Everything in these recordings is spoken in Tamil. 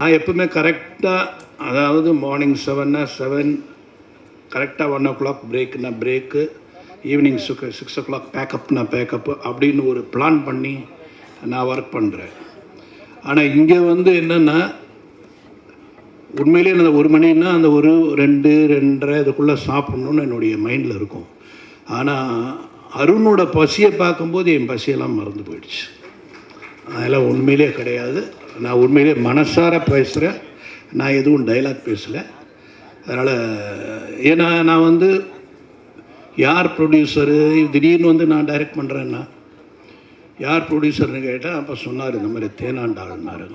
நான் எப்பவுமே கரெக்டாக, அதாவது மார்னிங் 7 கரெக்டாக 1 o'clock பிரேக்குனா பிரேக்கு, ஈவினிங் 6 o'clock பேக்கப்னா பேக்கப்பு அப்படின்னு ஒரு பிளான் பண்ணி நான் ஒர்க் பண்ணுறேன். ஆனால் இங்கே என்னென்னா உண்மையிலே அந்த 1 மணின்னா அந்த 2:30 இதுக்குள்ளே சாப்பிட்ணுன்னு என்னுடைய மைண்டில் இருக்கும். ஆனால் அருணோட பசியை பார்க்கும்போது என் பசியெல்லாம் மறந்து போயிடுச்சு. அதெல்லாம் உண்மையிலே கிடையாது. நான் உண்மையிலே மனசார பேசுகிறேன். நான் எதுவும் டைலாக் பேசலை. அதனால் ஏன்னா நான் யார் ப்ரொடியூசரு, திடீர்னு நான் டைரக்ட் பண்ணுறேன்னா யார் ப்ரொடியூசர்னு கேட்டால் அப்போ சொன்னார், இந்த மாதிரி தேனாண்டாள்னாரு.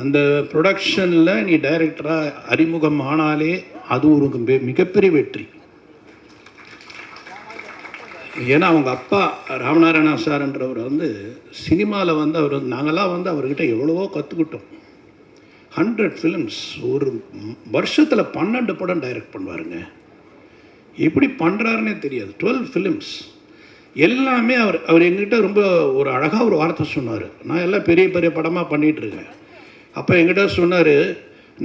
அந்த ப்ரொடக்ஷனில் நீ டைரக்டராக அறிமுகம் ஆனாலே அது ஒரு மிகப்பெரிய வெற்றி. ஏன்னா அவங்க அப்பா ராமநாராயணா சார்ன்றவர் சினிமாவில் அவர் நாங்கள்லாம் அவர்கிட்ட எவ்வளவோ கற்றுக்கிட்டோம். 100 ஃபிலிம்ஸ் ஒரு வருஷத்தில் 12 படம் டைரக்ட் பண்ணுவாருங்க. எப்படி பண்ணுறாருன்னே தெரியாது. 12 ஃபிலிம்ஸ் எல்லாமே அவர் எங்கிட்ட ரொம்ப ஒரு அழகாக ஒரு வார்த்தை சொன்னார். நான் எல்லாம் பெரிய பெரிய படமாக பண்ணிகிட்ருக்கேன். அப்போ எங்கிட்ட சொன்னார்,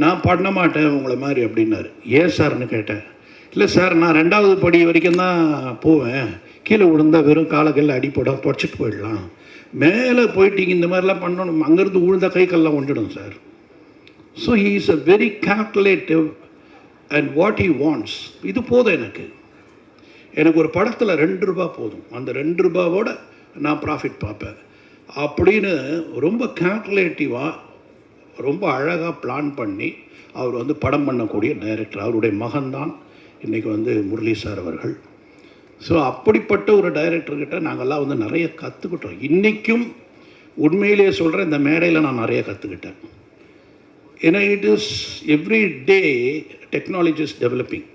நான் பண்ண மாட்டேன் உங்களை மாதிரி அப்படின்னாரு. ஏன் சார்னு கேட்டேன். இல்லை சார், நான் 2வது படி வரைக்கும் தான் போவேன். கீழே விழுந்தால் வெறும் காலக்கல்ல அடிப்படம் தொடச்சிட்டு போயிடலாம். மேலே போயிட்டீங்க இந்த மாதிரிலாம் பண்ணணும், அங்கேருந்து விழுந்த கை கல்லாம் ஒன்றிடும் sir. So he is a very calculative and what he wants. இது போதும் எனக்கு ஒரு படத்தில் 2 ரூபா போதும், அந்த 2 ரூபாவோட நான் ப்ராஃபிட் பார்ப்பேன் அப்படின்னு ரொம்ப கால்குலேட்டிவாக ரொம்ப அழகாக பிளான் பண்ணி அவர் படம் பண்ணக்கூடிய டைரக்டர். அவருடைய மகன்தான் இன்றைக்கி முரளி சார் அவர்கள். ஸோ அப்படிப்பட்ட ஒரு டைரக்டர்கிட்ட நாங்கள்லாம் நிறைய கற்றுக்கிட்டோம். இன்றைக்கும் உண்மையிலேயே சொல்கிறேன், இந்த மேடையில் நான் நிறைய கற்றுக்கிட்டேன். ஏன்னா it is every day technology is developing.